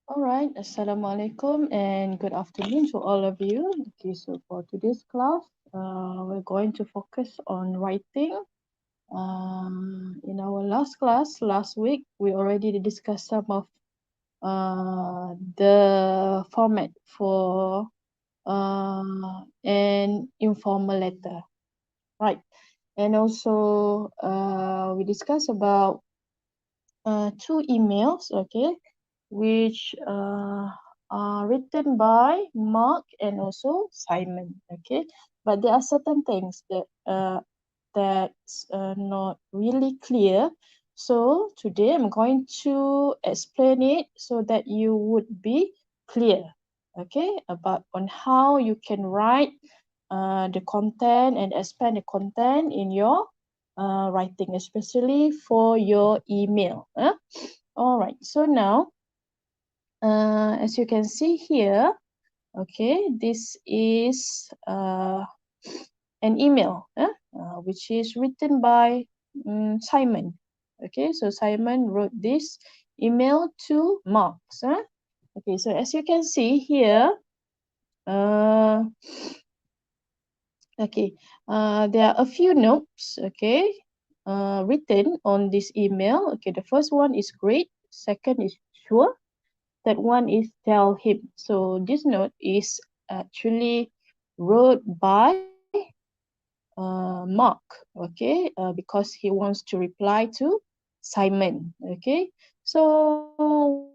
All right, Assalamualaikum and good afternoon to all of you. Okay, so for today's class, we're going to focus on writing. In our last class, last week, we already discussed some of the format for an informal letter, right? And also, we discussed about two emails, okay, which are written by Mark and also Simon, okay. But there are certain things that that's not really clear. So today I'm going to explain it so that you would be clear, okay, about on how you can write the content and expand the content in your writing, especially for your email. All right, so now, as you can see here, okay, this is an email, which is written by Simon. Okay, so Simon wrote this email to Mark. Okay, so as you can see here, okay, there are a few notes, okay, written on this email. Okay, the first one is great, second is sure, third one is tell him. So this note is actually wrote by Mark, okay, because he wants to reply to Simon, okay. So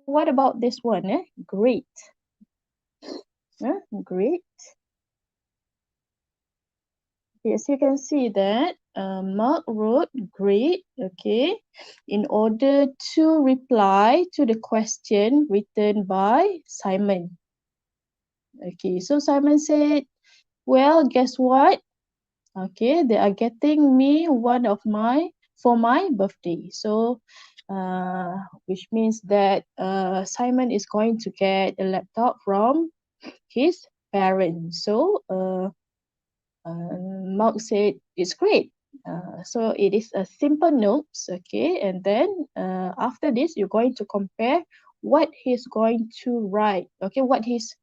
what about this one, great, great. Yes, you can see that Mark wrote great, okay, in order to reply to the question written by Simon. Okay, so Simon said, well, guess what? Okay, they are getting me one of my for my birthday. So, which means that Simon is going to get a laptop from his parents. So, Mark said it's great. So it is a simple notes, okay, and then after this you're going to compare what he's going to write, okay, what he's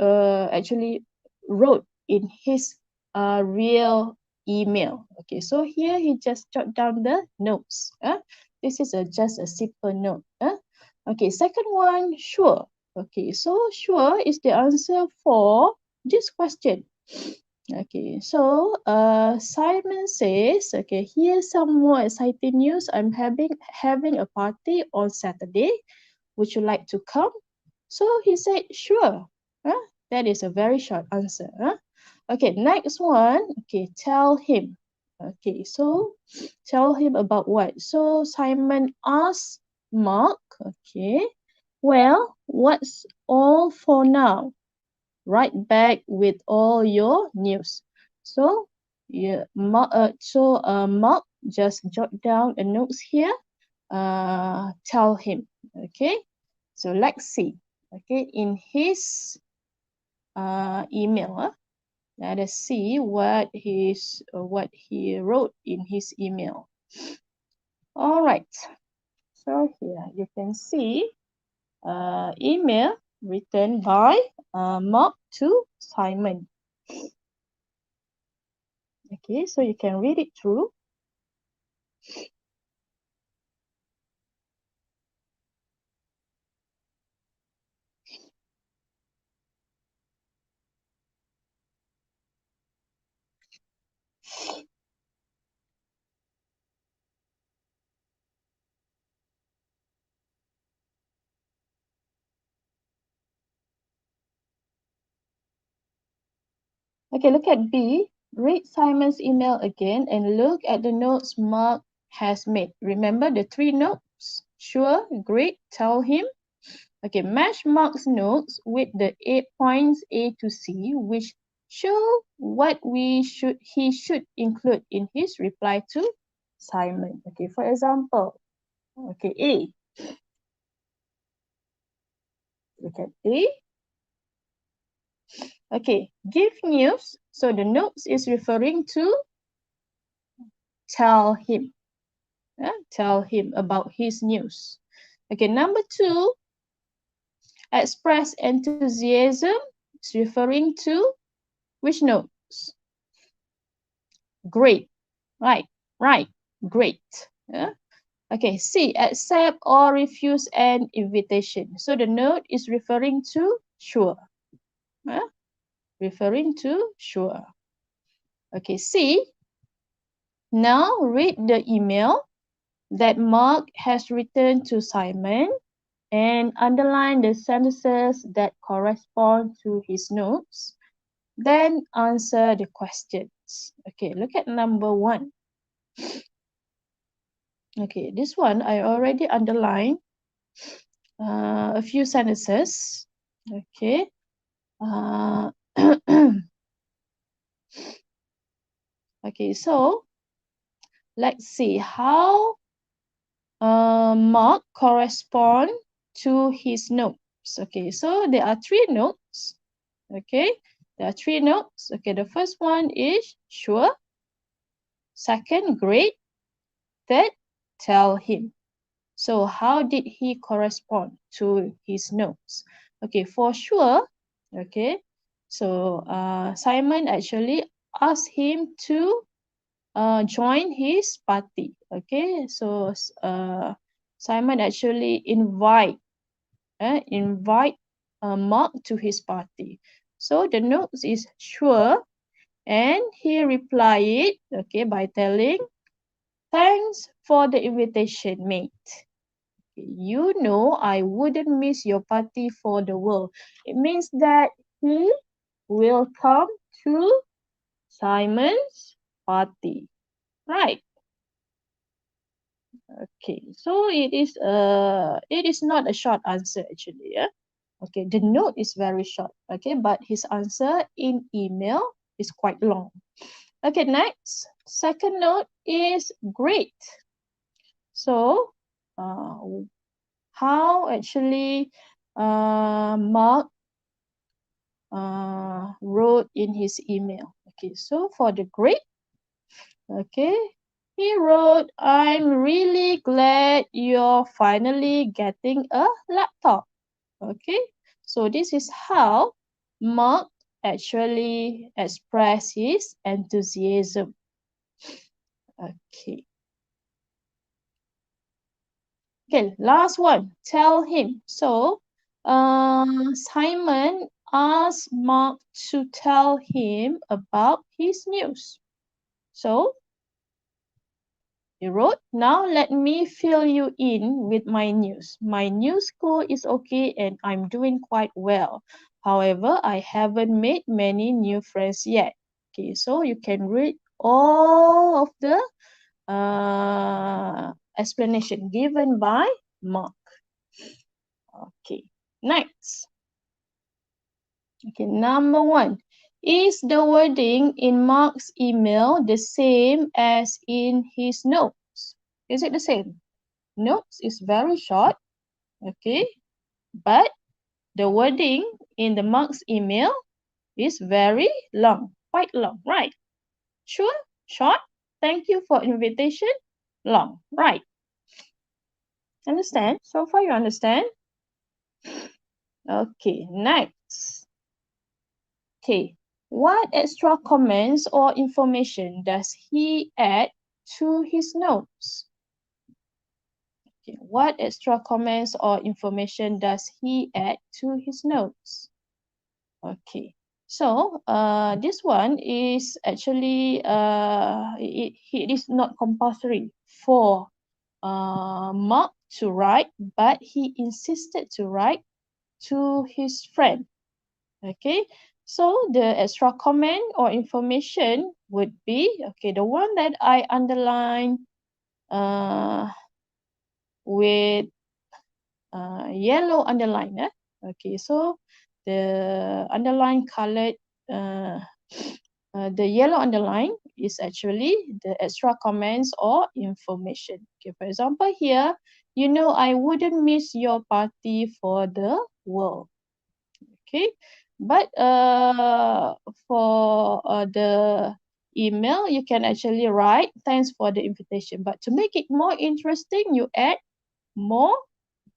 actually wrote in his real email. Okay, so here he just jot down the notes. This is just a simple note. Okay, second one, sure. Okay, so sure is the answer for this question. Okay, so Simon says, okay, here's some more exciting news. I'm having a party on Saturday. Would you like to come? So he said, sure. That is a very short answer. Okay, next one. Okay, tell him. Okay, so tell him about what? So Simon asked Mark, okay, well, what's all for now? Write back with all your news. So yeah, Mark just jot down a notes here. Tell him, okay. So let's see, okay, in his email. Let us see what he wrote in his email. All right. So here you can see email written by Mark to Simon. Okay, so you can read it through. Okay, look at B. Read Simon's email again and look at the notes Mark has made. Remember the 3 notes? Sure, great, tell him. Okay, match Mark's notes with the 8 points A to C, which show what he should include in his reply to Simon. Okay, for example, okay, A. Look at A. Okay, give news. So the notes is referring to tell him. Tell him about his news. Okay, number 2, express enthusiasm is referring to which notes? Great. Right, great. Okay, C, accept or refuse an invitation. So the note is referring to sure. Referring to sure. Okay, C, now read the email that Mark has written to Simon and underline the sentences that correspond to his notes. Then answer the questions. Okay, look at number 1. Okay, this one I already underlined a few sentences. Okay. Okay, so let's see how Mark correspond to his notes. Okay, so there are 3 notes. Okay, there are 3 notes. Okay, the first one is sure. Second, great. Third, tell him. So how did he correspond to his notes? Okay, for sure. Okay, so Simon actually asked him to join his party. Okay, so Simon actually invite Mark to his party. So the notes is sure, and he replied, okay, by telling, thanks for the invitation, mate. You know I wouldn't miss your party for the world. It means that he will come to Simon's party, right? Okay, so it is not a short answer actually. Yeah. Okay, the note is very short. Okay, but his answer in email is quite long. Okay, next, second note is great. So, how actually Mark wrote in his email. Okay, so for the great, okay, he wrote, I'm really glad you're finally getting a laptop. Okay, so this is how Mark actually expressed his enthusiasm. Okay. Okay, last one, tell him. So, Simon asked Mark to tell him about his news. So, he wrote, now let me fill you in with my news. My new school is okay and I'm doing quite well. However, I haven't made many new friends yet. Okay, so you can read all of the explanation given by Mark. Okay, next. Okay, number 1. Is the wording in Mark's email the same as in his notes? Is it the same? Notes is very short, okay, but the wording in the Mark's email is very long, quite long, right? Sure, short, thank you for invitation, long, right? Understand? So far you understand? Okay, next. Okay, what extra comments or information does he add to his notes? Okay, what extra comments or information does he add to his notes? Okay, so this one is actually it is not compulsory for Mark to write, but he insisted to write to his friend. Okay, so the extra comment or information would be, okay, the one that I underline with yellow underline. Okay, so the underline colored, the yellow underline is actually the extra comments or information. Okay, for example, here, you know, I wouldn't miss your party for the world. Okay, but for the email, you can actually write thanks for the invitation, but to make it more interesting, you add more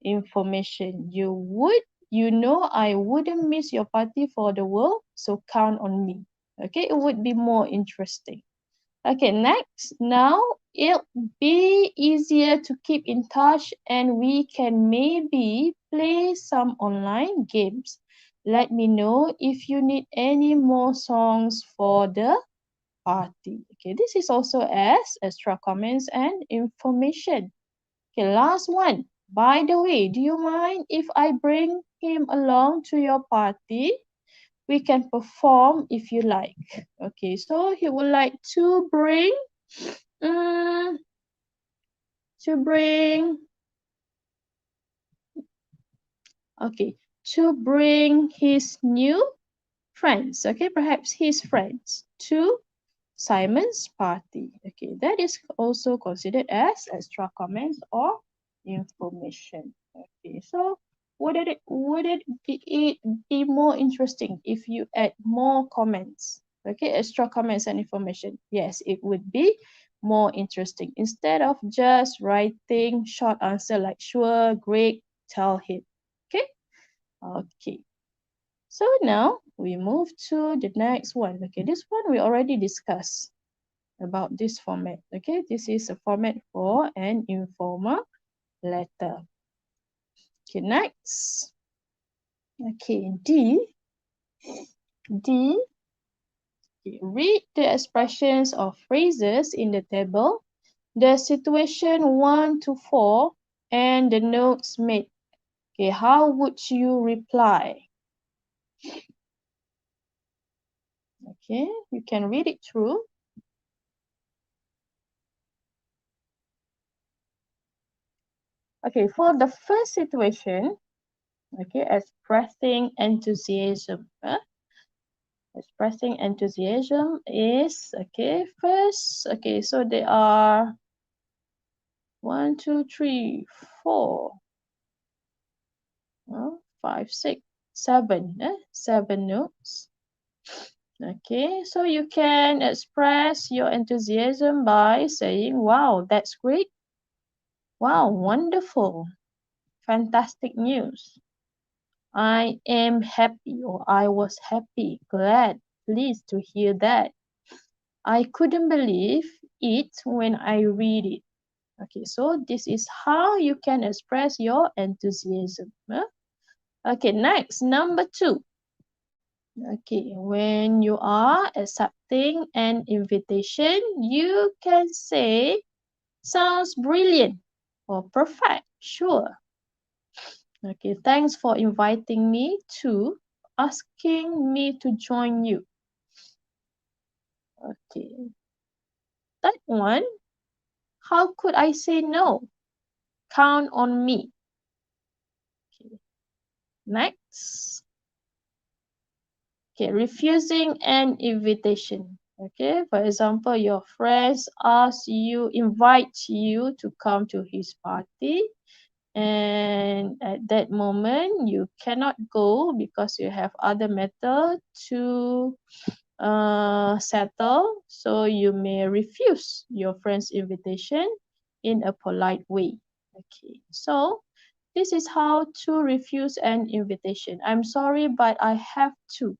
information. You know, I wouldn't miss your party for the world, so count on me. Okay, it would be more interesting. Okay, next. Now it'll be easier to keep in touch and we can maybe play some online games. Let me know if you need any more songs for the party. Okay, this is also as extra comments and information. Okay, last one. By the way, do you mind if I bring him along to your party? We can perform if you like. Okay, so he would like to bring um, to bring his new friends, okay, perhaps his friends to Simon's party. Okay, that is also considered as extra comments or information. Okay, so would it be more interesting if you add more comments? Okay, extra comments and information. Yes, it would be more interesting instead of just writing short answer like sure, great, tell him. Okay, okay. So now we move to the next one. Okay, this one we already discussed about this format. Okay, this is a format for an informal letter. Okay, next. Okay, D. Okay, read the expressions or phrases in the table, the situation 1 to 4, and the notes made. Okay, how would you reply? Okay, you can read it through. Okay, for the first situation, okay, expressing enthusiasm. Expressing enthusiasm is, okay, first, okay, so there are 1, 2, 3, 4, 5, 6, 7, 7 notes. Okay, so you can express your enthusiasm by saying, wow, that's great. Wow, wonderful. Fantastic news. I am happy, or I was happy, glad, pleased to hear that. I couldn't believe it when I read it. Okay, so this is how you can express your enthusiasm. Okay, next, number 2. Okay, when you are accepting an invitation, you can say, sounds brilliant or perfect, sure. Okay, thanks for inviting me to, asking me to join you. Okay, Third one, how could I say no? Count on me. Okay. Next. Okay, refusing an invitation. Okay, for example, your friends invite you to come to his party, and at that moment you cannot go because you have other matter to settle, so you may refuse your friend's invitation in a polite way. Okay, so this is how to refuse an invitation. I'm sorry, but I have to.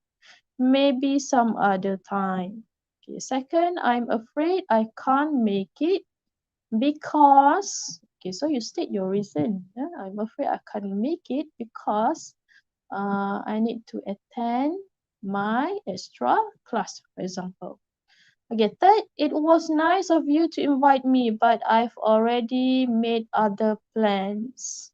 Maybe some other time. Okay, second, I'm afraid I can't make it because, okay, so you state your reason. Yeah? I'm afraid I can't make it because I need to attend my extra class, for example. Okay, third, it was nice of you to invite me, but I've already made other plans.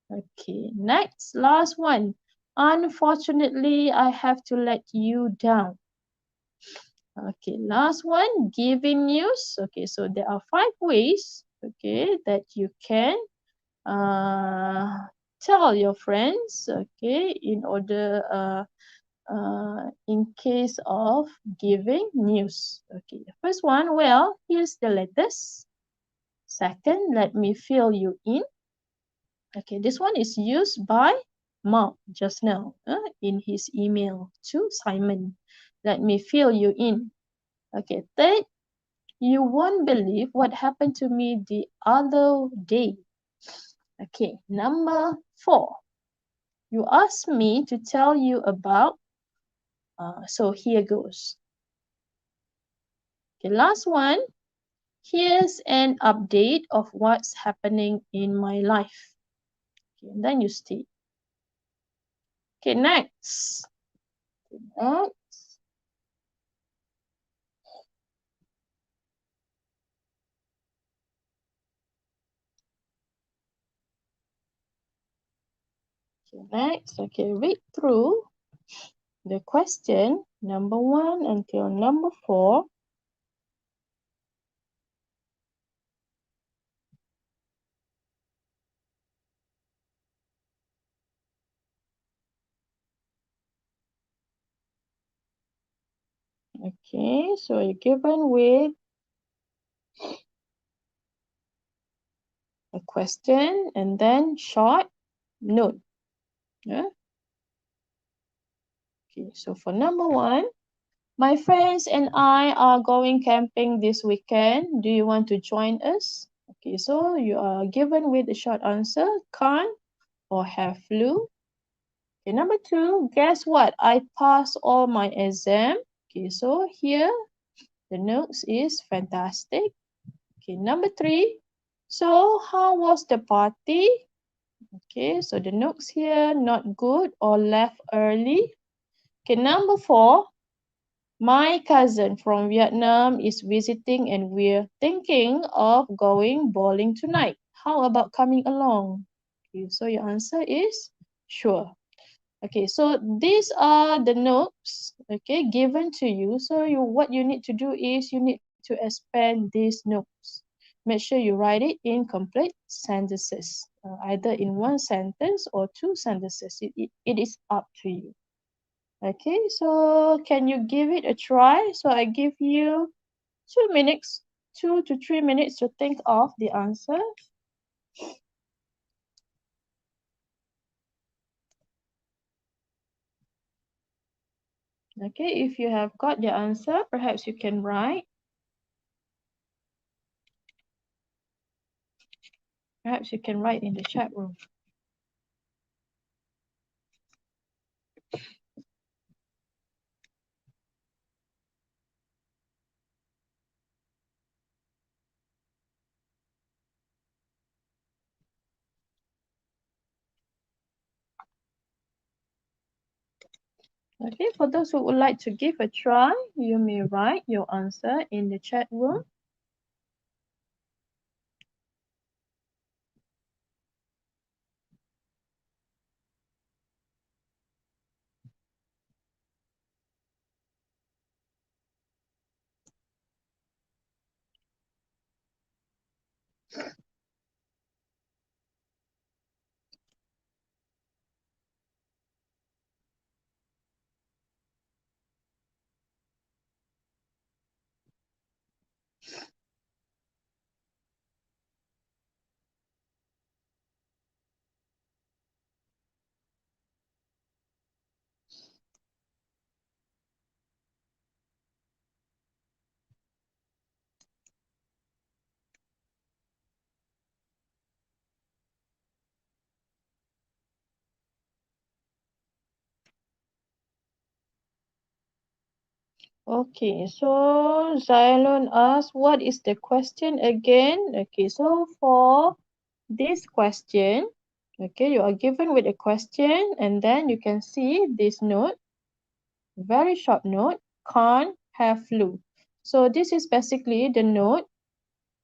Okay, next, last one. Unfortunately, I have to let you down. Okay, last one, giving news. Okay, so there are 5 ways, okay, that you can tell your friends, okay, in case of giving news. Okay, the first one, well, here's the letters. Second, let me fill you in. Okay, this one is used by Mark just now in his email to Simon. Let me fill you in. Okay, third, you won't believe what happened to me the other day. Okay, number 4. You asked me to tell you about, so here goes. Okay, last one. Here's an update of what's happening in my life. Okay, and then you state. Okay, next. Next. Okay, next. Okay, read through the question number 1 until number 4. Okay, so you're given with a question and then short note. Yeah. Okay, so for number 1, my friends and I are going camping this weekend. Do you want to join us? Okay, so you are given with a short answer, can't or have flu. Okay, number 2, guess what? I passed all my exam. Okay, so here the notes is fantastic. Okay, number 3, so how was the party? Okay, so the notes here, not good or left early. Okay, number 4, my cousin from Vietnam is visiting and we're thinking of going bowling tonight. How about coming along? Okay, so your answer is sure. Okay, so these are the notes, okay, given to you. So what you need to do is you need to expand these notes. Make sure you write it in complete sentences, either in one sentence or 2 sentences. It is up to you. Okay, so can you give it a try? So I give you 2 minutes, 2 to 3 minutes to think of the answer. Okay, if you have got your answer, perhaps you can write. Perhaps you can write in the chat room. Okay, for those who would like to give a try, you may write your answer in the chat room. Okay, so Xylon asks, what is the question again? Okay, so for this question, okay, you are given with a question and then you can see this note, very short note, can't have flu. So this is basically the note,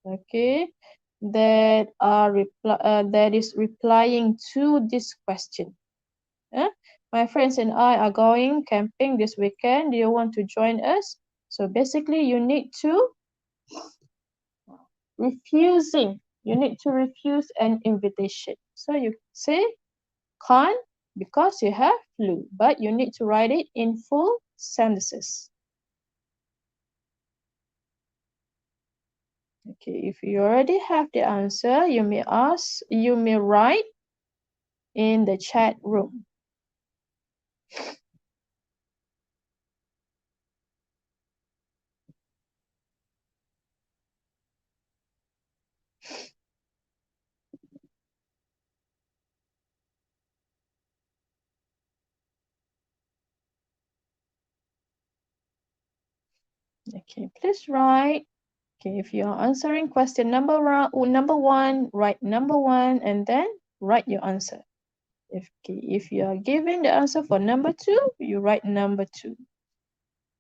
okay, that is replying to this question. My friends and I are going camping this weekend. Do you want to join us? So basically, you need to refuse an invitation. So you say can't because you have flu, but you need to write it in full sentences. Okay, if you already have the answer, you may write in the chat room. Okay, please write. Okay, if you are answering question number one, write number one and then write your answer. If you are giving the answer for number two, you write number two.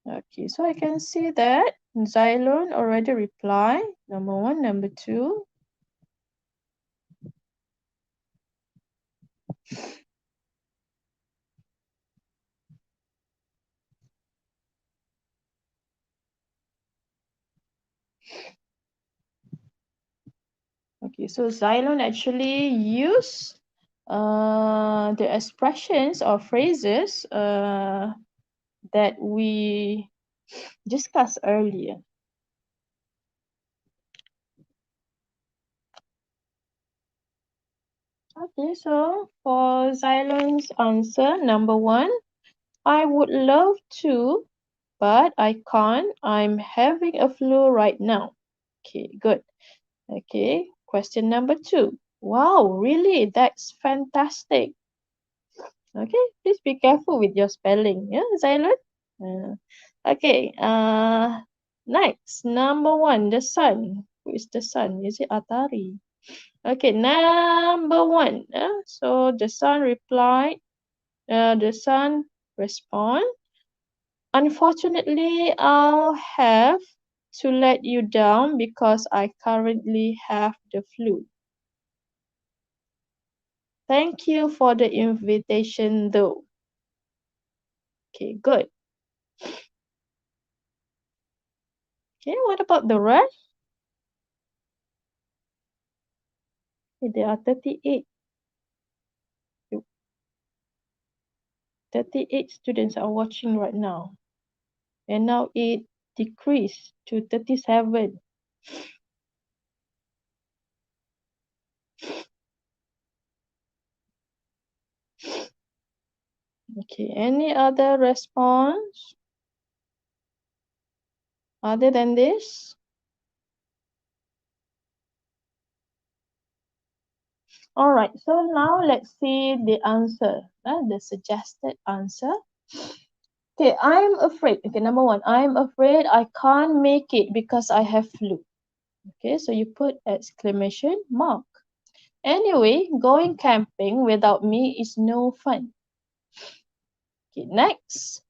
Okay, so I can see that Xylon already replied. Number one, number two. Okay, so Xylon actually use the expressions or phrases that we discussed earlier. Okay, so for Xylon's answer, number one, I would love to, but I can't. I'm having a flu right now. Okay, good. Okay, question number two. Wow, really? That's fantastic. Okay, please be careful with your spelling. Yeah, Xylon? Okay, next, number one, the sun. Who is the sun? Is it Atari? Okay, number one. So the sun replied, the sun respond. Unfortunately, I'll have to let you down because I currently have the flu. Thank you for the invitation though. Okay, good. Okay, what about the rest? Okay, there are 38. 38 students are watching right now. And now it decreased to 37. Okay, any other response other than this? All right, so now let's see the answer, the suggested answer. Okay, I'm afraid. Okay, number one, I'm afraid I can't make it because I have flu. Okay, so you put exclamation mark. Anyway, going camping without me is no fun. Okay, next.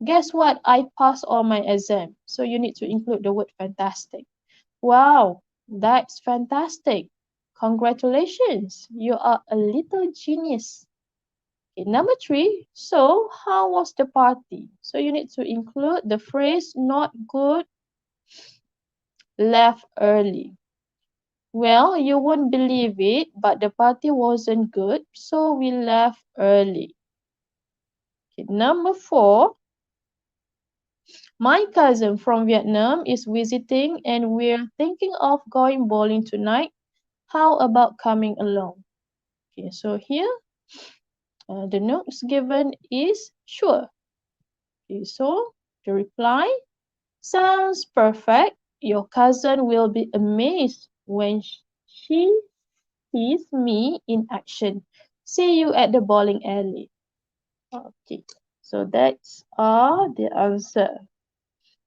Guess what? I passed all my exam. So you need to include the word fantastic. Wow, that's fantastic. Congratulations. You are a little genius. Okay, number three. So how was the party? So you need to include the phrase not good, left early. Well, you won't believe it, but the party wasn't good, so we left early. Okay, number 4, my cousin from Vietnam is visiting and we're thinking of going bowling tonight. How about coming along? Okay, so here the notes given is sure. Okay, so the reply sounds perfect. Your cousin will be amazed when she sees me in action. See you at the bowling alley. Okay, so that's the answer.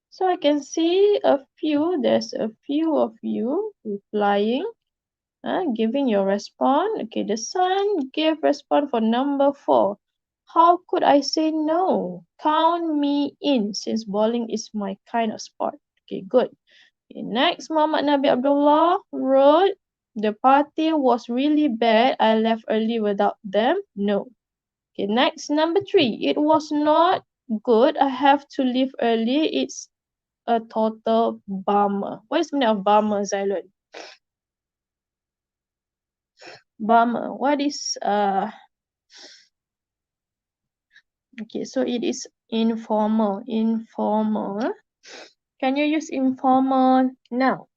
So I can see there's a few of you replying, giving your response. Okay, the son gave response for number 4. How could I say no? Count me in since bowling is my kind of sport. Okay, good. Okay, next, Muhammad Nabi Abdullah wrote, the party was really bad. I left early without them. No. Okay, next, number 3. It was not good. I have to leave early. It's a total bummer. What is the meaning of bummer, Zylon? Bummer. What is okay, so it is informal. Informal. Can you use informal now?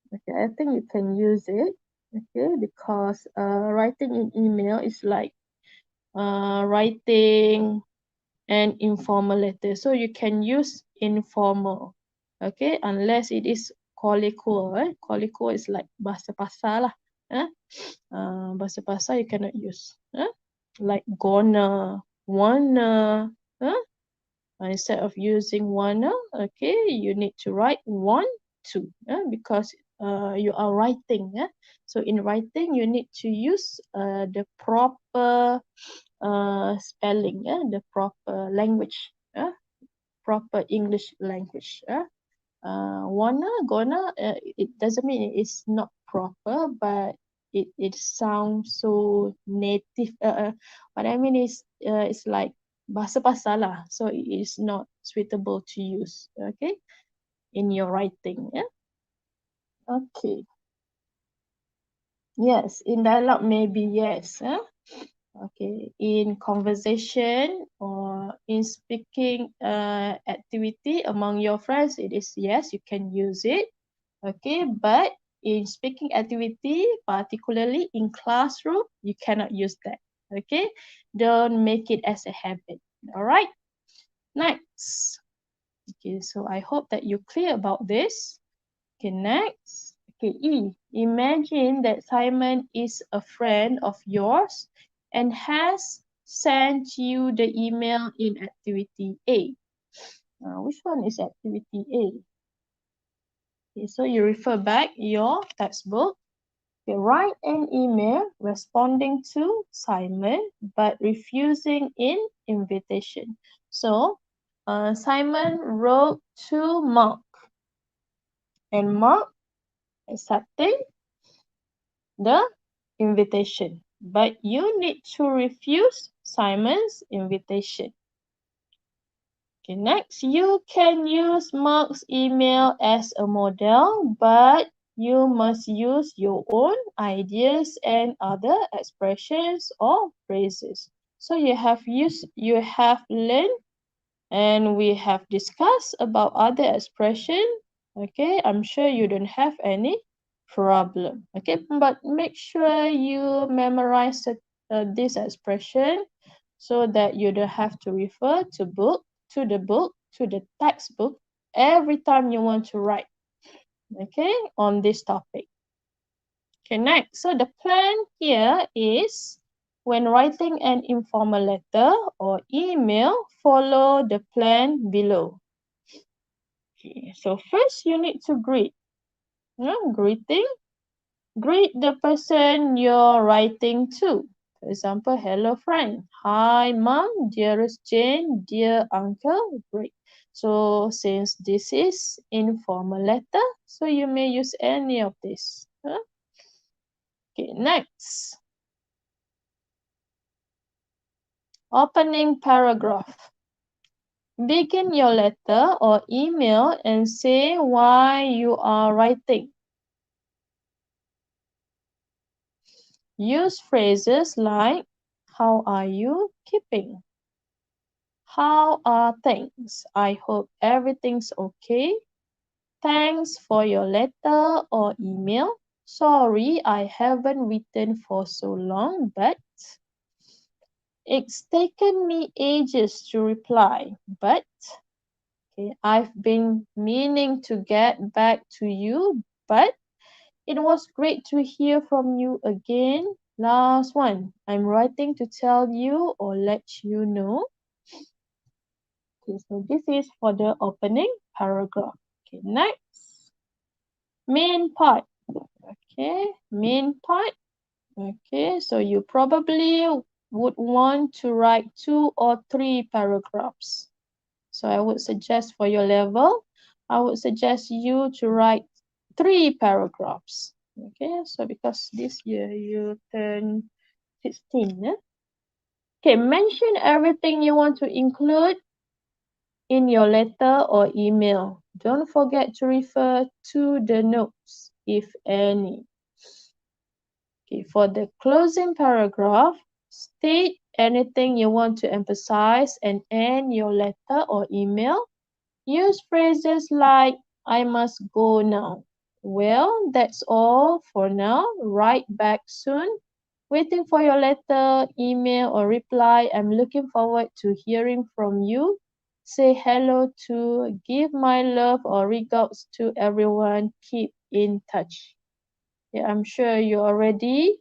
Okay, I think you can use it. Okay, because writing in email is like writing an informal letter. So you can use informal. Okay, unless it is kolekua. Kolekua is like bahasa pasar lah. Bahasa pasar you cannot use. Like gonna, wanna. Instead of using wanna, okay, you need to write want to, because you are writing. So in writing, you need to use the proper spelling, the proper language, proper English language. Wanna, gonna, it doesn't mean it's not proper, but it sounds so native. What I mean is, it's like bahasa pasar lah, so it is not suitable to use, okay, in your writing. Okay. Yes, in dialogue maybe yes. Okay, in conversation or in speaking activity among your friends, it is yes, you can use it. Okay, but in speaking activity, particularly in classroom, you cannot use that. Okay, don't make it as a habit. All right, next. Okay, so I hope that you're clear about this. Okay, next. Okay, E. Imagine that Simon is a friend of yours and has sent you the email in activity A. Which one is activity A? Okay, so you refer back your textbook. Okay, write an email responding to Simon but refusing an invitation. So Simon wrote to Mark and Mark accepting the invitation, but you need to refuse Simon's invitation. Okay, next, you can use Mark's email as a model, but you must use your own ideas and other expressions or phrases. So you have learned, and we have discussed about other expression. Okay, I'm sure you don't have any problem. Okay, but make sure you memorize this expression so that you don't have to refer to the textbook every time you want to write, okay, on this topic. Okay, next. So the plan here is when writing an informal letter or email, follow the plan below. Okay, so first you need to greet. Greeting. Greet the person you're writing to. For example, hello friend. Hi mom, dearest Jane, dear uncle. Great. So since this is informal letter, so you may use any of this. Okay, next. Opening paragraph. Begin your letter or email and say why you are writing. Use phrases like, how are you keeping? How are things? I hope everything's okay. Thanks for your letter or email. Sorry, I haven't written for so long, but it's taken me ages to reply. But okay, I've been meaning to get back to you, but it was great to hear from you again. Last one. I'm writing to tell you or let you know. Okay, so this is for the opening paragraph. Okay, next. Main part. Okay, main part. Okay, so you probably would want to write 2 or 3 paragraphs. So I would suggest for your level, I would suggest you to write 3 paragraphs. Okay, so because this year you turn 16. Okay, mention everything you want to include in your letter or email. Don't forget to refer to the notes, if any. Okay, for the closing paragraph, state anything you want to emphasize and end your letter or email. Use phrases like, I must go now. Well, that's all for now. Write back soon. Waiting for your letter, email, or reply. I'm looking forward to hearing from you. Say hello to, give my love or regards to everyone. Keep in touch. Yeah, I'm sure you're already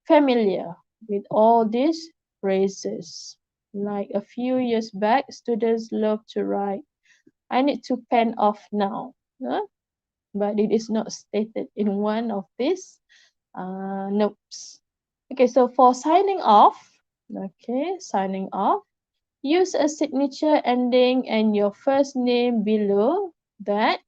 familiar with all these phrases. Like a few years back, students love to write, I need to pen off now. But it is not stated in one of these notes. Okay, so for signing off, use a signature ending and your first name below that.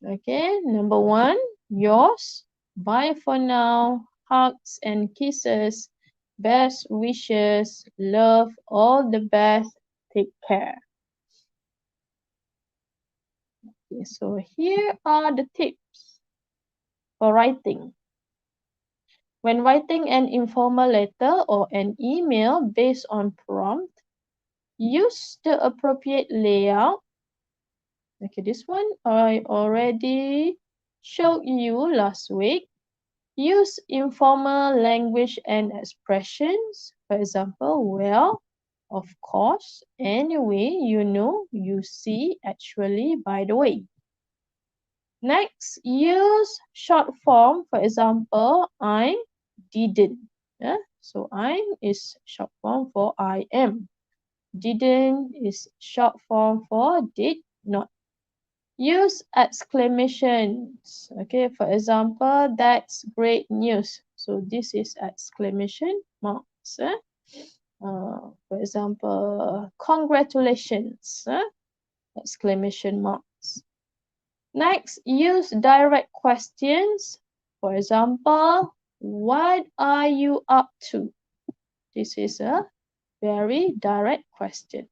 Okay, number 1, yours. Bye for now. Hugs and kisses. Best wishes. Love. All the best. Take care. Okay, so here are the tips for writing. When writing an informal letter or an email based on prompt, use the appropriate layout. Okay, this one I already showed you last week. Use informal language and expressions. For example, well, of course, anyway, you know, you see, actually, by the way. Next, use short form. For example, I didn't. Yeah? So I'm is short form for I am. Didn't is short form for did not. Use exclamations. Okay, for example, that's great news. So this is exclamation marks. For example, congratulations. Exclamation marks. Next, use direct questions. For example, what are you up to? This is a very direct question.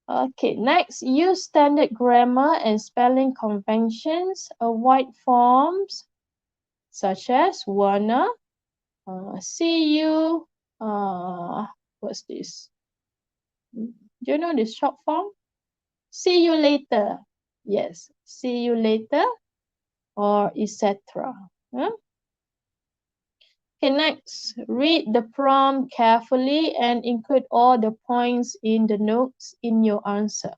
Okay, next, use standard grammar and spelling conventions. Avoid forms such as wanna, see you, what's this? Do you know this short form? See you later. Yes, see you later, or etc. Okay, next, read the prompt carefully and include all the points in the notes in your answer.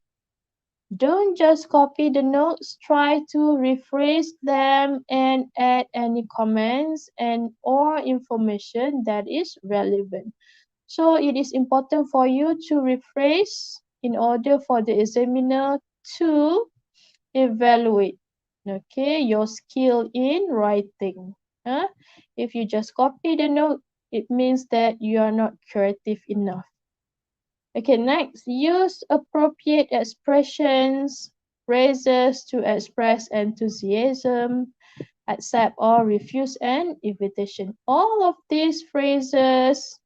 Don't just copy the notes, try to rephrase them and add any comments and or information that is relevant. So it is important for you to rephrase in order for the examiner to evaluate, okay, your skill in writing. If you just copy the note, it means that you are not creative enough. Okay, next, use appropriate expressions, phrases to express enthusiasm, accept or refuse an invitation. All of these phrases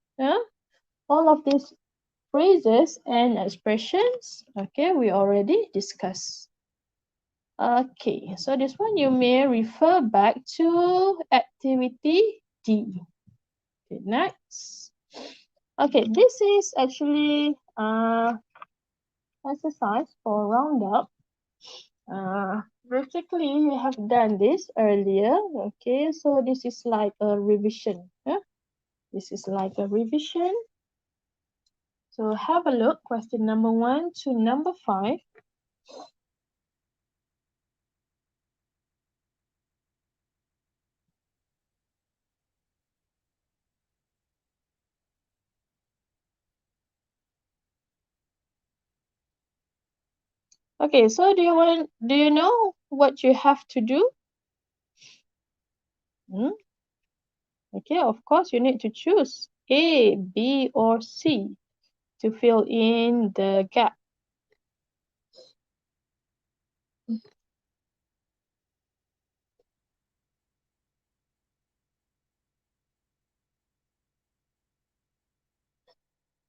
and expressions, okay, we already discussed. Okay, so this one you may refer back to activity D. Okay, next. Okay, this is actually exercise for roundup. Basically, you have done this earlier. Okay, so this is like a revision. This is like a revision. So have a look, question number 1 to number 5. Okay, so do you know what you have to do? Okay, of course you need to choose A, B, or C to fill in the gap.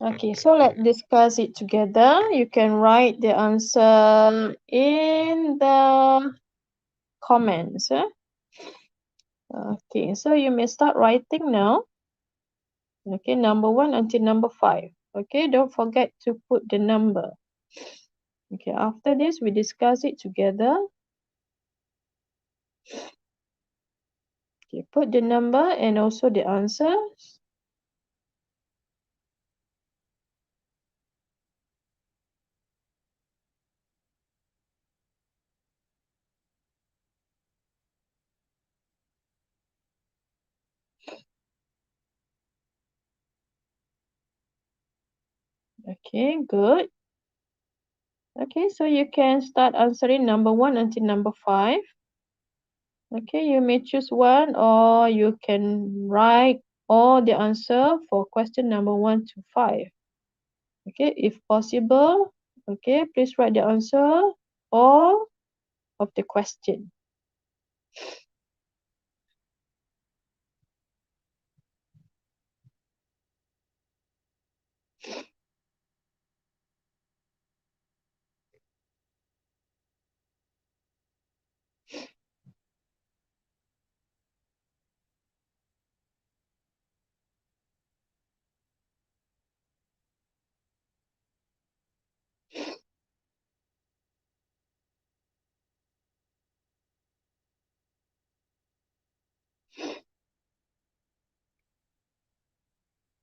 Okay, so let's discuss it together. You can write the answer in the comments. Okay, so you may start writing now. Okay, number 1 until number 5. Okay, don't forget to put the number. Okay, after this, we discuss it together. Okay, put the number and also the answers. Okay, good. Okay, so you can start answering number 1 until number 5. Okay, you may choose one or you can write all the answer for question number 1 to 5. Okay, if possible, okay, please write the answer all of the question.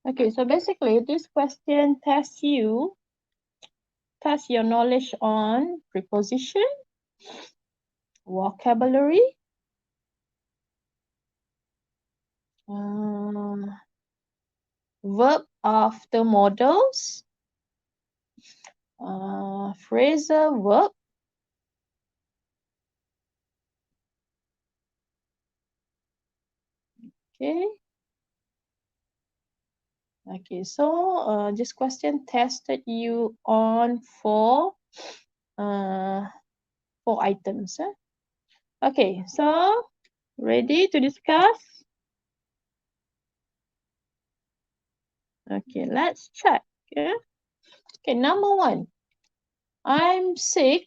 Okay, so basically this question tests your knowledge on preposition, vocabulary, verb after modals, phrasal verb, okay. Okay, so this question tested you on four items. Okay, so ready to discuss? Okay, let's check. Okay, number 1. I'm sick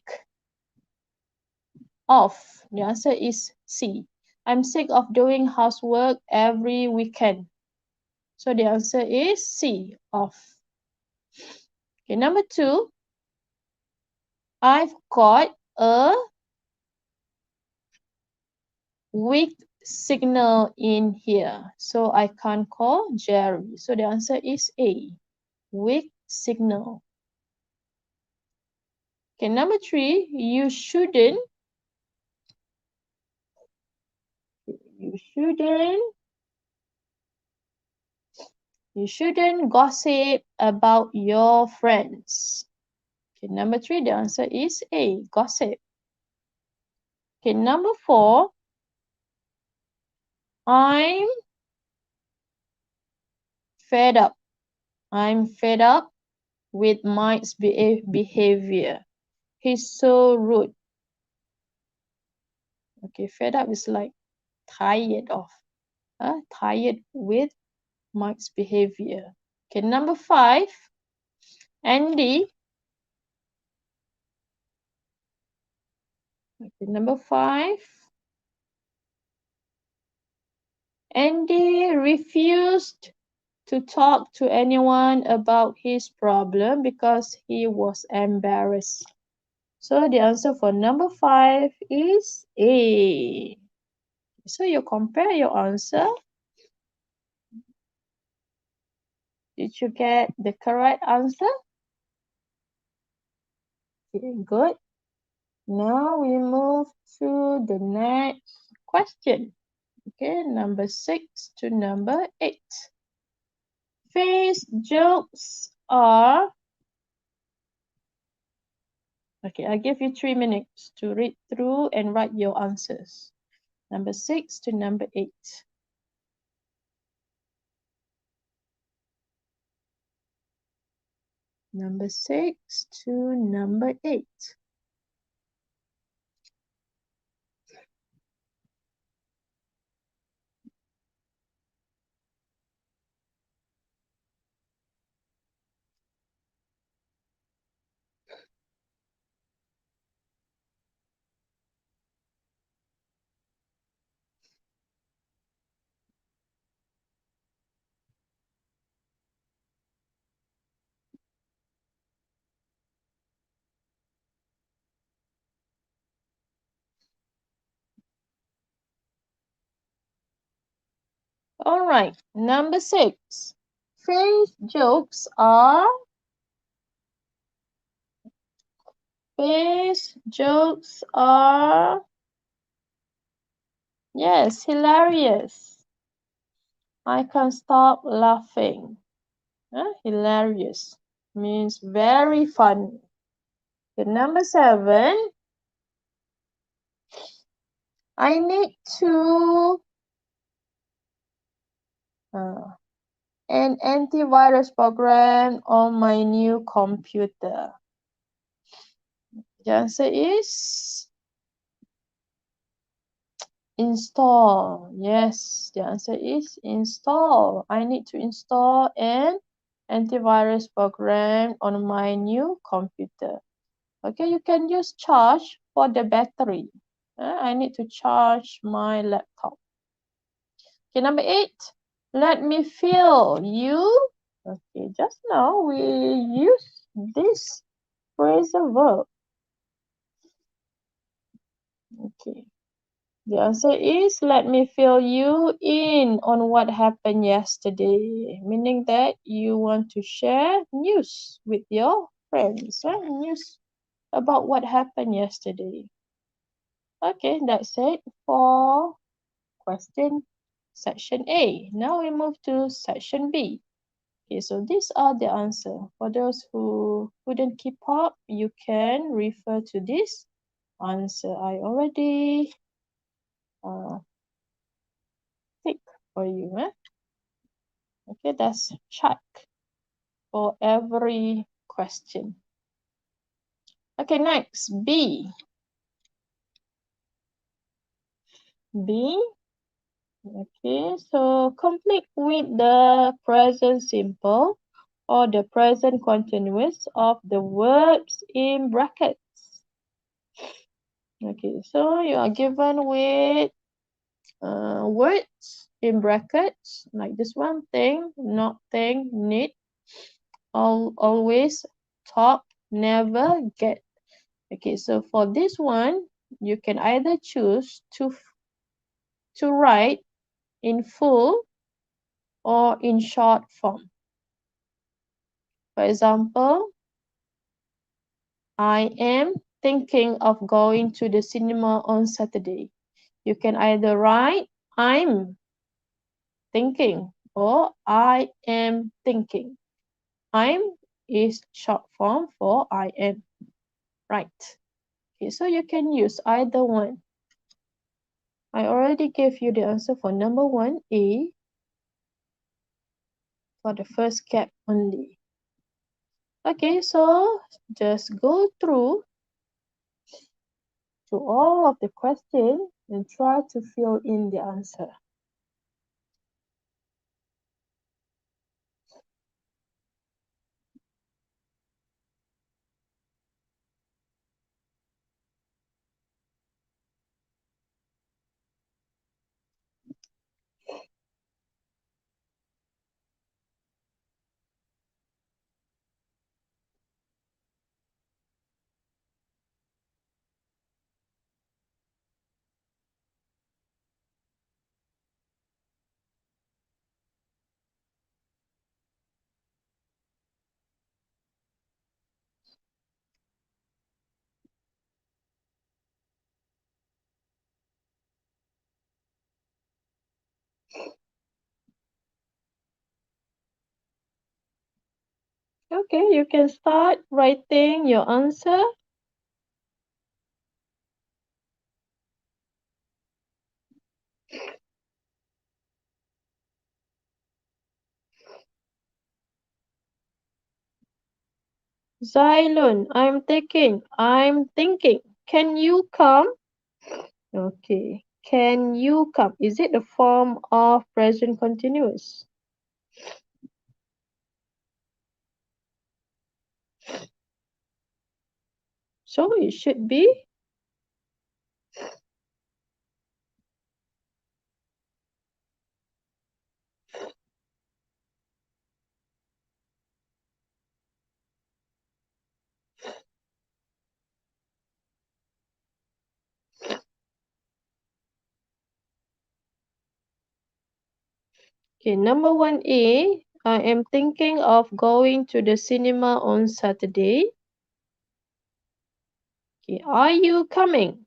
of. The answer is C. I'm sick of doing housework every weekend. So the answer is C, of. Okay, number 2. I've got a weak signal in here, so I can't call Jerry. So the answer is A, weak signal. Okay, number 3, you shouldn't gossip about your friends. Okay, number 3, the answer is A, gossip. Okay, number 4, I'm fed up. I'm fed up with Mike's behavior. He's so rude. Okay, fed up is like tired of. Tired with Mike's behavior. Okay, number 5, Andy Okay, number 5. Andy refused to talk to anyone about his problem because he was embarrassed. So the answer for number 5 is A. So you compare your answer. Did you get the correct answer? Okay, good. Now we move to the next question. Okay, number 6 to number 8. Face jokes are... Okay, I'll give you 3 minutes to read through and write your answers. Number 6 to number 8. Number 6 to number 8. All right, number 6. Face jokes are... Face jokes are... Yes, hilarious. I can't stop laughing. Hilarious means very funny. Okay, number 7. I need to an antivirus program on my new computer. The answer is install. Yes, the answer is install. I need to install an antivirus program on my new computer. Okay, you can use charge for the battery. I need to charge my laptop. Okay, number 8. Let me feel you. Okay, just now we use this phrasal verb. Okay. The answer is let me fill you in on what happened yesterday, meaning that you want to share news with your friends, news about what happened yesterday. Okay, that's it for question section A. Now we move to section B. Okay, so these are the answer. For those who couldn't keep up, you can refer to this answer. I already tick for you. Okay, that's check for every question. Okay, next, B. B. Okay, so complete with the present simple or the present continuous of the verbs in brackets. Okay, so you are given with words in brackets, like this one: thing, not thing, need, always, talk, never, get. Okay, so for this one, you can either choose to write in full or in short form. For example, I am thinking of going to the cinema on Saturday. You can either write I'm thinking or I am thinking. I'm is short form for I am. Right. Okay, so you can use either one. I already gave you the answer for number 1, A, for the first gap only. Okay, so just go through to all of the questions and try to fill in the answer. Okay, you can start writing your answer. Xylon, I'm thinking. Can you come? Okay. Can you come? Is it the form of present continuous? So it should be. Okay, number 1A. I am thinking of going to the cinema on Saturday. Okay, are you coming?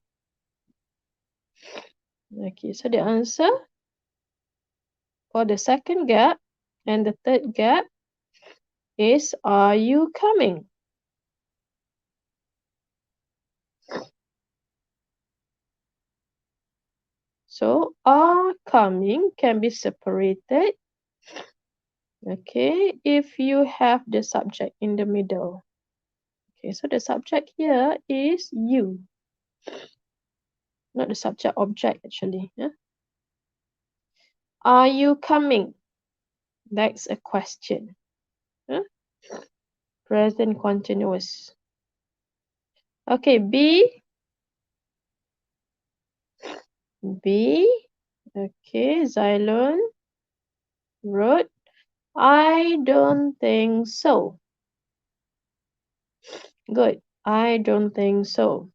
Okay, so the answer for the second gap and the third gap is are you coming? So are coming can be separated, okay, if you have the subject in the middle. Okay, so the subject here is you, not the subject object actually. Yeah? Are you coming? That's a question. Yeah? Present continuous. Okay, B. Okay, Xylon wrote, I don't think so. Good. I don't think so.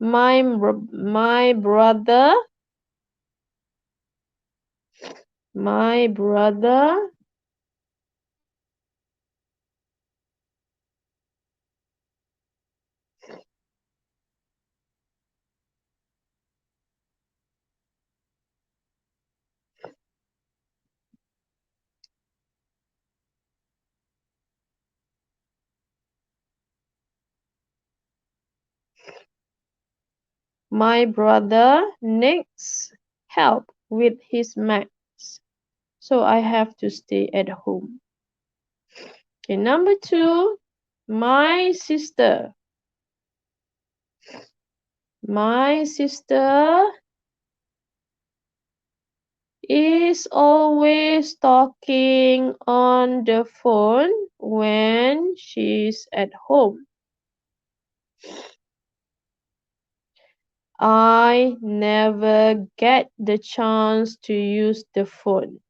My brother needs help with his maths, so I have to stay at home. Okay, number 2, my sister is always talking on the phone when she's at home. I never get the chance to use the phone.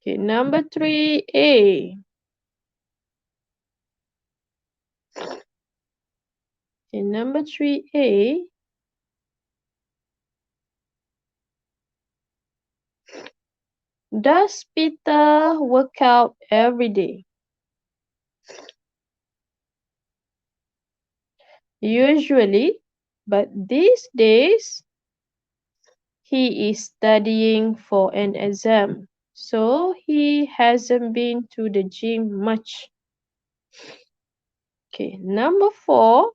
Okay, number 3A. Okay, number 3A. Does Peter work out every day? Usually, but these days he is studying for an exam, so he hasn't been to the gym much. Okay, number 4.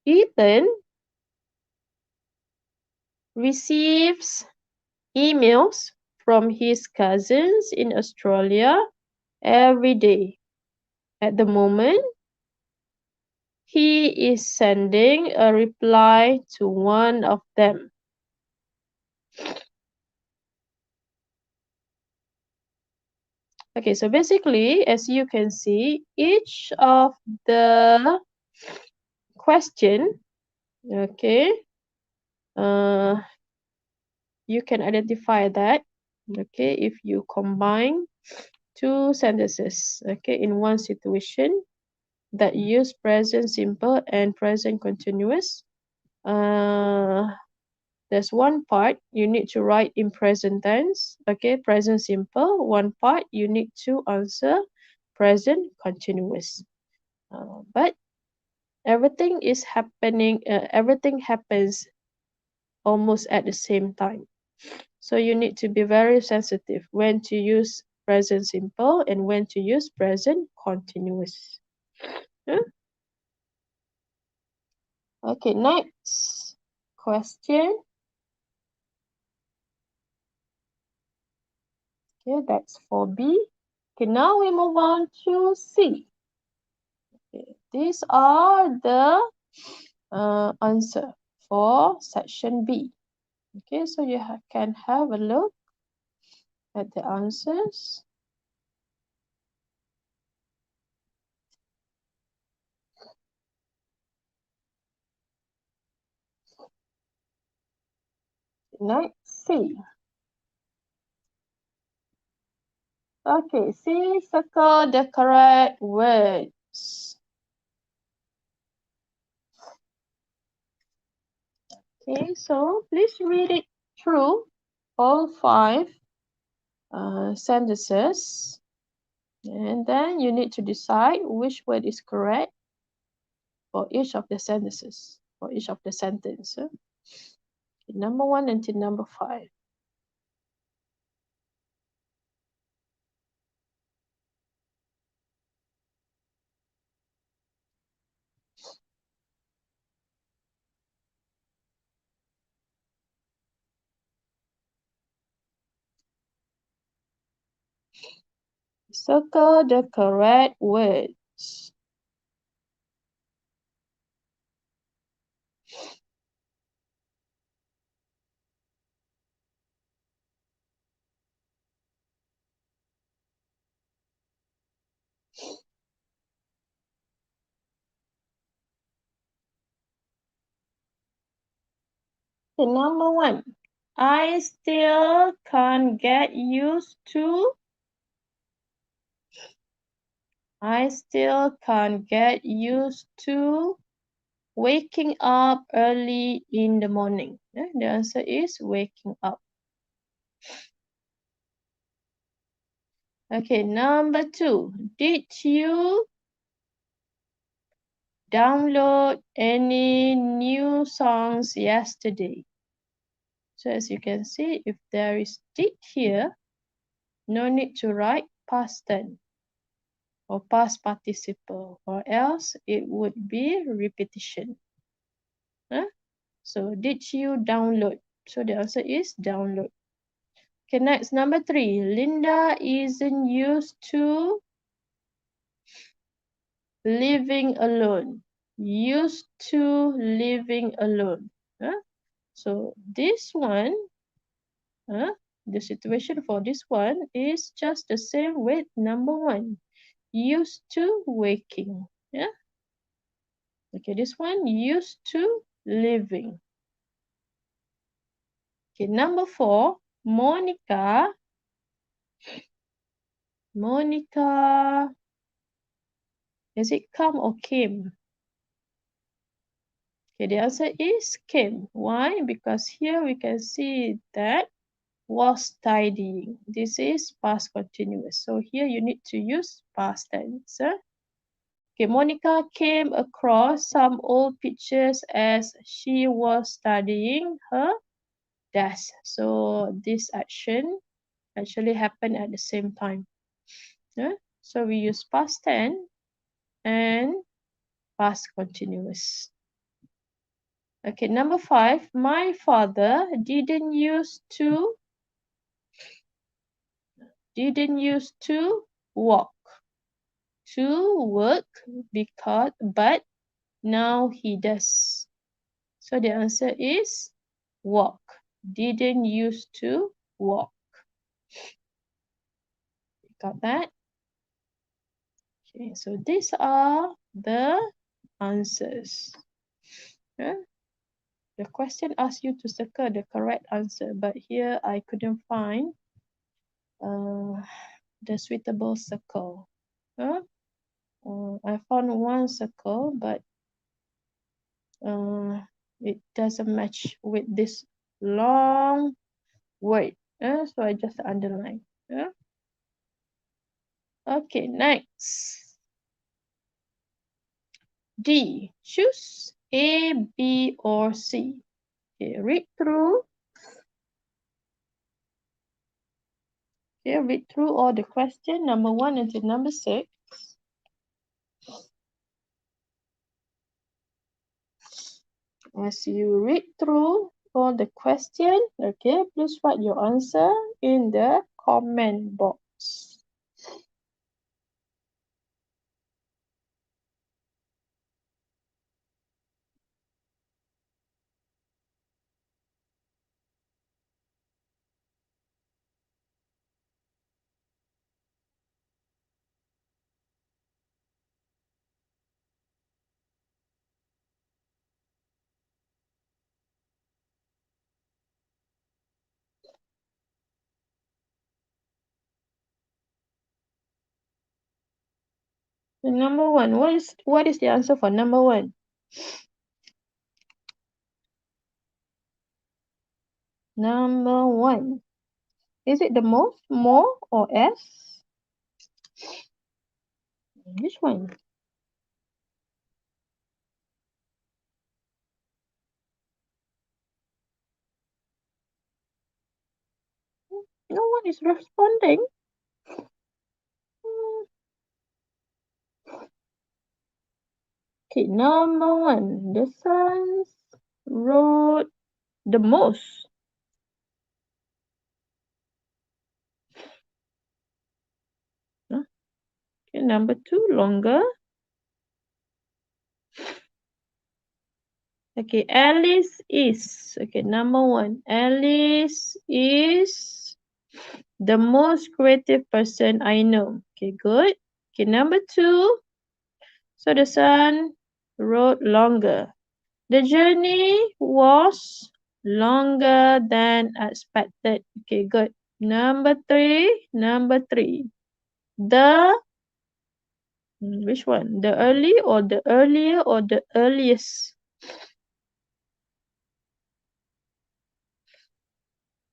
Ethan receives emails from his cousins in Australia every day. At the moment, he is sending a reply to one of them. Okay, so basically, as you can see, each of the question, okay, you can identify that, okay, if you combine two sentences, okay, in one situation that use present simple and present continuous. There's one part you need to write in present tense, okay, present simple. One part you need to answer present continuous. But everything is happening, everything happens almost at the same time. So you need to be very sensitive when to use present simple and when to use present continuous. Yeah? Okay, next question. Okay, that's for B. Okay, now we move on to C. Okay, these are the answer for section B. Okay, so you can have a look at the answers. Next, C. Okay, C, circle the correct words. Okay, so please read it through all 5 sentences, and then you need to decide which word is correct for each of the sentences, for each of the sentence. Okay, number 1 until number 5. Circle the correct words. Okay, number 1. I still can't get used to. I still can't get used to waking up early in the morning. The answer is waking up. Okay, number 2. Did you download any new songs yesterday? So as you can see, if there is did here, no need to write past tense or past participle, or else it would be repetition. So did you download? So the answer is download. Okay, next, number 3. Linda isn't used to living alone. Used to living alone. So this one, the situation for this one is just the same with number 1. Used to waking. Okay, this one used to living. Okay, number 4. Monica. Is it come or came? Okay, the answer is came. Why? Because here we can see that was tidying. This is past continuous. So here you need to use past tense. Okay, Monica came across some old pictures as she was studying her desk. So this action actually happened at the same time. So we use past tense and past continuous. Okay, number 5. My father didn't used to walk to work but now he does. So the answer is walk. Didn't used to walk. Got that? Okay, so these are the answers. The question asks you to circle the correct answer, but here I couldn't find the suitable circle. I found one circle, but it doesn't match with this long word. So I just underline. Okay, next. D. Choose A, B, or C. Okay, read through. Okay, read through all the question, number 1 until number 6. As you read through all the question, okay, please write your answer in the comment box. The number 1, what is the answer for number 1? Number 1. Is it the most, more, or S? Which one? No one is responding. Okay, number 1. The sons wrote the most. Okay, number 2, longer. Okay, Alice is. Okay, number 1. Alice is the most creative person I know. Okay, good. Okay, number 2. So the son wrote longer. The journey was longer than expected. Okay, good. Number 3. The, which one? The early or the earlier or the earliest?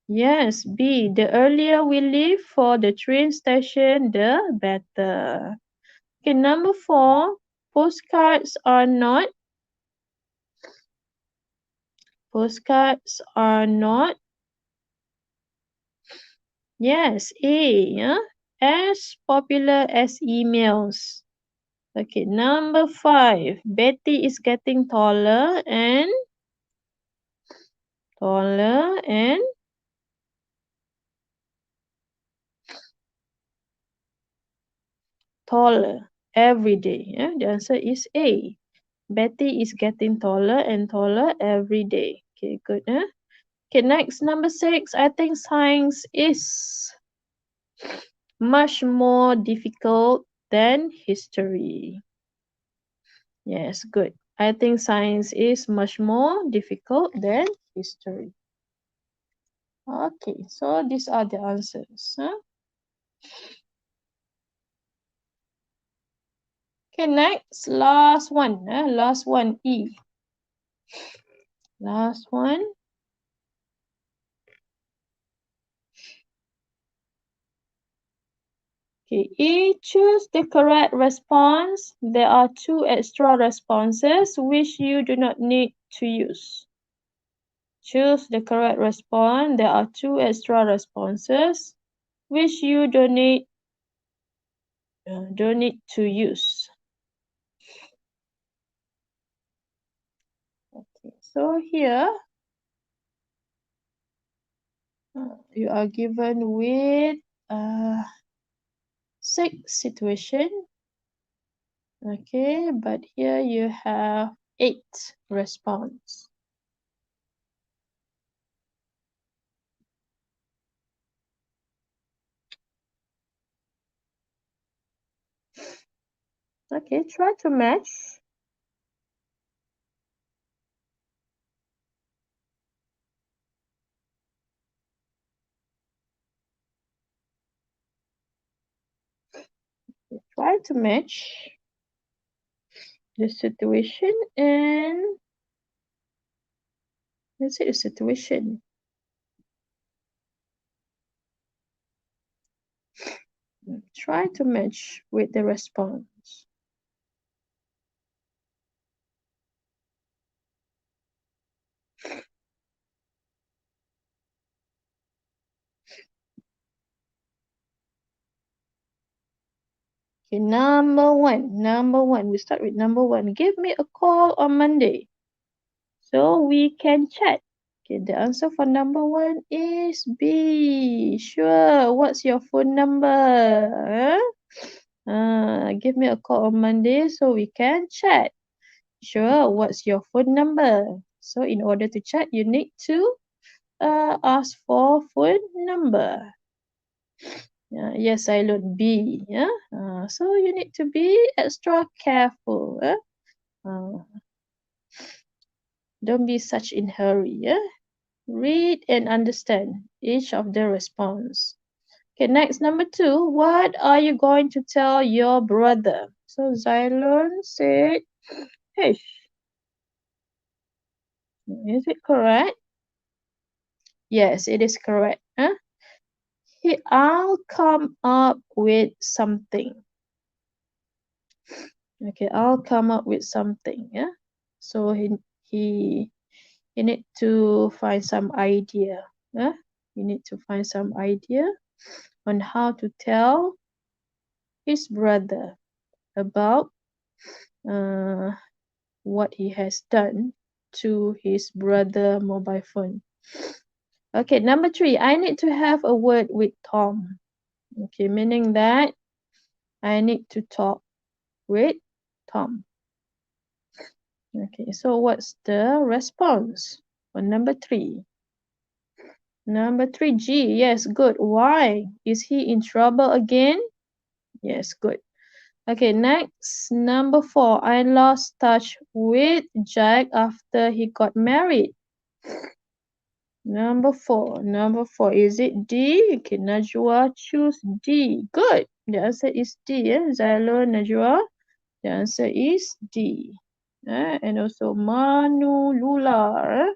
Yes, B. The earlier we leave for the train station, the better. Okay, number 4. Postcards are not. Postcards are not. Yes, A. Yeah? As popular as emails. Okay, number 5. Betty is getting taller and taller every day. Yeah? The answer is A. Betty is getting taller and taller every day. Okay, good. Huh? Okay, next, number 6. I think science is much more difficult than history. Yes, good. I think science is much more difficult than history. Okay, so these are the answers. Huh? Okay, next, last one. Last one, E. Last one. Okay, E, choose the correct response. There are 2 extra responses which you do not need to use. Choose the correct response. There are 2 extra responses which you don't need to use. Okay, so here you are given with 6 situations. Okay, but here you have 8 response. Okay, try to match. Try to match the situation and let's see the situation. Try to match with the response. Okay, number one. We start with number one. Give me a call on Monday so we can chat. Okay, the answer for number one is B. Sure. What's your phone number? Give me a call on Monday so we can chat. Sure. What's your phone number? So in order to chat, you need to ask for phone number. Yes, I learned B. Yeah. So you need to be extra careful. Don't be such in hurry. Yeah. Read and understand each of the response. Okay, next, number two. What are you going to tell your brother? So Xylon said, hey, is it correct? Yes, it is correct. I'll come up with something. Okay, I'll come up with something. Yeah. So he need to find some idea. Yeah. You need to find some idea on how to tell his brother about what he has done to his brother mobile phone. Okay, number three, I need to have a word with Tom. Okay, meaning that I need to talk with Tom. Okay, so what's the response for number three? Number three, G. Yes, good. Why? Is he in trouble again? Yes, good. Okay, next, number four. I lost touch with Jack after he got married. Number four. Is it D? Okay, Najwa choose D. Good. The answer is D. Zalo, Najwa. The answer is D. And also Manu Lula.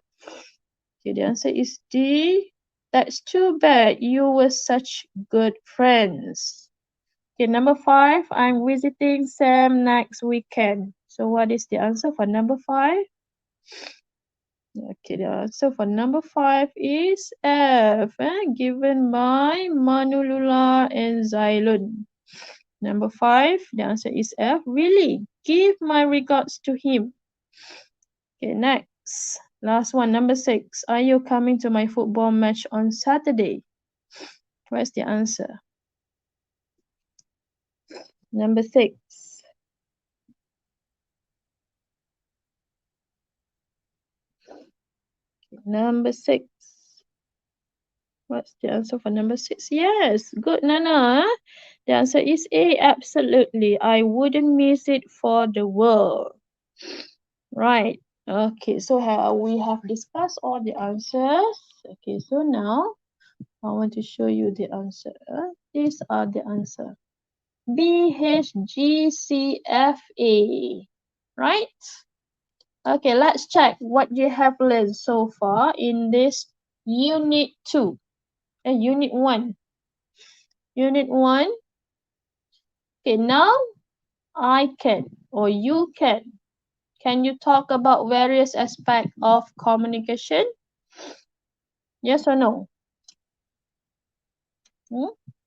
Okay, the answer is D. That's too bad. You were such good friends. Okay, number five. I'm visiting Sam next weekend. So what is the answer for number five? Okay, the answer for number five is F, given by Manulula and Xylon. Number five, the answer is F. Really? Give my regards to him. Okay, next. Last one, number six. Are you coming to my football match on Saturday? What's the answer? Number six. Number six. What's the answer for number six? Yes, good, Nana. The answer is A, absolutely. I wouldn't miss it for the world. Right. Okay, so we have discussed all the answers. Okay, so now I want to show you the answer. These are the answers. B, H, G, C, F, A. Right? Okay, let's check what you have learned so far in this Unit 2. Unit 1. Unit 1. Okay, now I can or you can. Can you talk about various aspects of communication? Yes or no?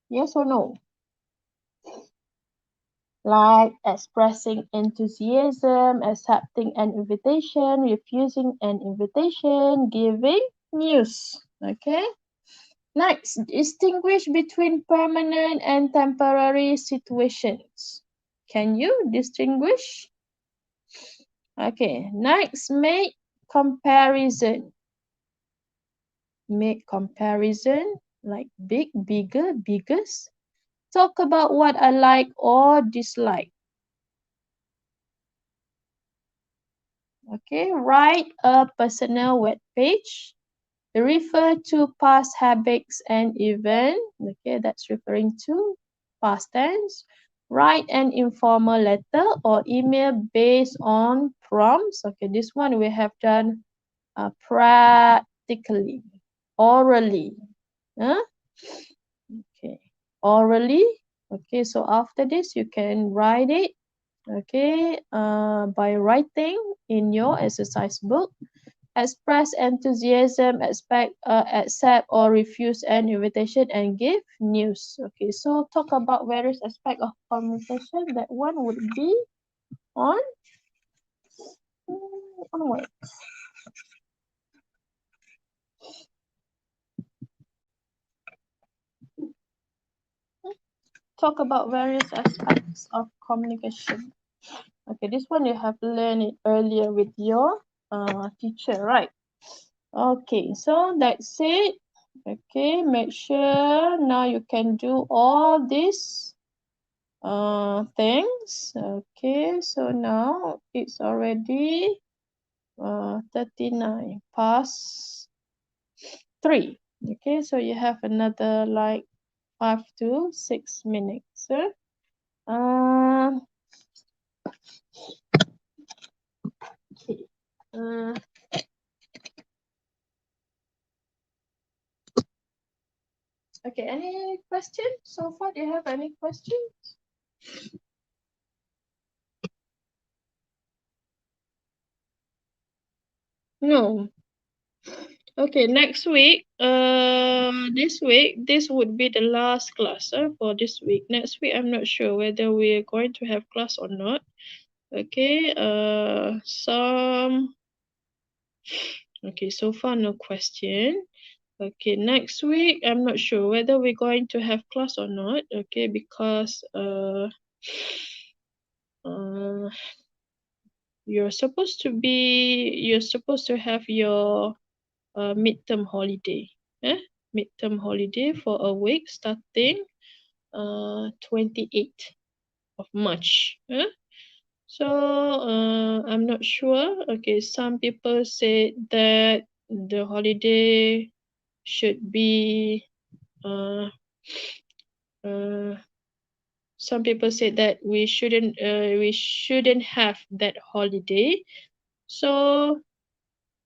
Yes or no? Like expressing enthusiasm, accepting an invitation, refusing an invitation, giving news. Okay. Next, distinguish between permanent and temporary situations. Can you distinguish? Okay. Next, make comparison. Make comparison like big, bigger, biggest. Talk about what I like or dislike. Okay, write a personal web page. Refer to past habits and events. Okay, that's referring to past tense. Write an informal letter or email based on prompts. Okay, this one we have done practically, orally. Okay, orally. Okay, so after this you can write it. Okay, by writing in your exercise book. express enthusiasm, accept or refuse an invitation, and give news. Okay, so talk about various aspects of communication. That one would be on onward. Talk about various aspects of communication. Okay, this one you have learned it earlier with your teacher, right? Okay, so that's it. Okay, make sure now you can do all these things. Okay, so now it's already 39 past 3. Okay, so you have another like 5 to 6 minutes. Um, okay. Okay, any questions so far? Do you have any questions? No. Okay, next week, this would be the last class for this week. Next week, I'm not sure whether we're going to have class or not. Okay, okay, so far no question. Okay, next week, I'm not sure whether we're going to have class or not. Okay, because you're supposed to have your midterm holiday. Midterm holiday for a week starting 28th of March. So I'm not sure. Okay, some people say that the holiday should be some people say that we shouldn't have that holiday. So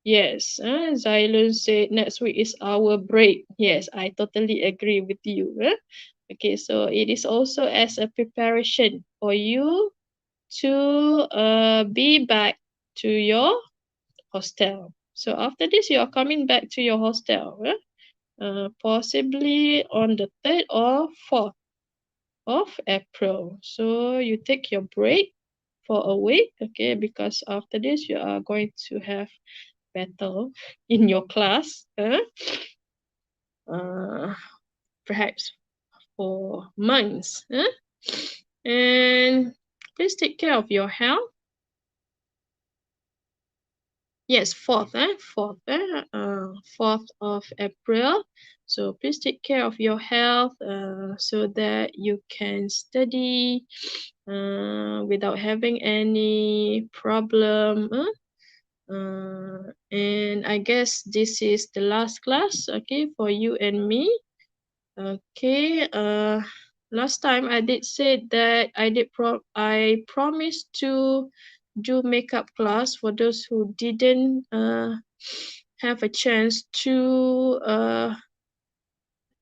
yes, Xylon said next week is our break. Yes, I totally agree with you. Okay, so it is also as a preparation for you to be back to your hostel. So after this, you are coming back to your hostel, possibly on the 3rd or 4th of April. So you take your break for a week, okay, because after this, you are going to have battle in your class, perhaps for months. And please take care of your health. Yes, 4th, 4th of April. So please take care of your health so that you can study without having any problem. And I guess this is the last class, okay, for you and me. Okay, last time I did say that I promised to do makeup class for those who didn't have a chance to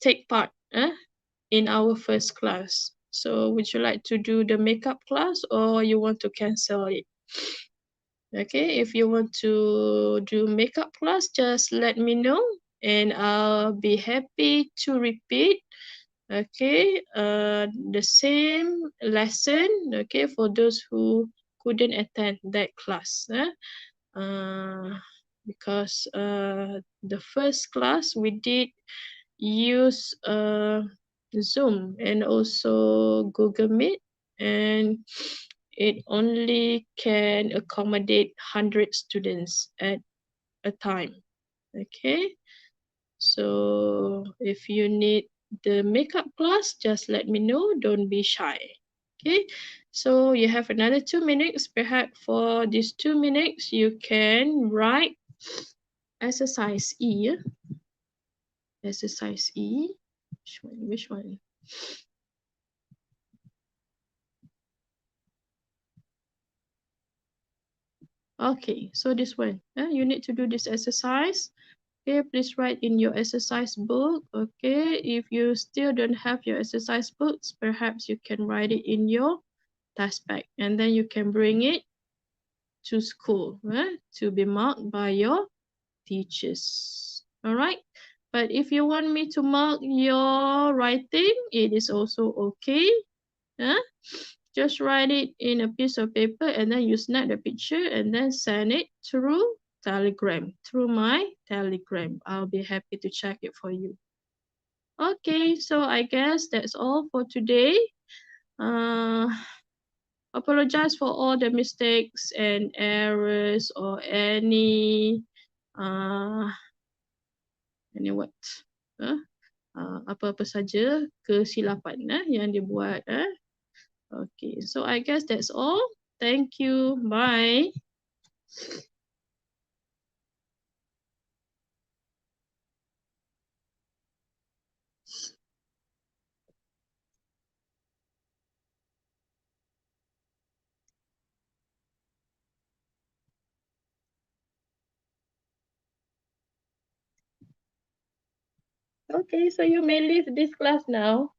take part in our first class. So would you like to do the makeup class or you want to cancel it? Okay, if you want to do makeup class, just let me know and I'll be happy to repeat. Okay, the same lesson, okay, for those who couldn't attend that class. Because the first class we did use Zoom and also Google Meet, and it only can accommodate 100 students at a time. Okay, so if you need the makeup class, just let me know. Don't be shy. Okay, so you have another 2 minutes. Perhaps for these 2 minutes, you can write exercise E. Exercise E. Which one? Okay, so this one. You need to do this exercise. Okay, please write in your exercise book. Okay, if you still don't have your exercise books, perhaps you can write it in your task bag and then you can bring it to school to be marked by your teachers. All right. But if you want me to mark your writing, it is also okay. Huh? Just write it in a piece of paper and then you snap the picture and then send it through Telegram, through my Telegram. I'll be happy to check it for you. Okay, so I guess that's all for today. Apologize for all the mistakes and errors or any what? Apa-apa saja kesilapan yang dibuat. Okay, so I guess that's all. Thank you. Bye. Okay, so you may leave this class now.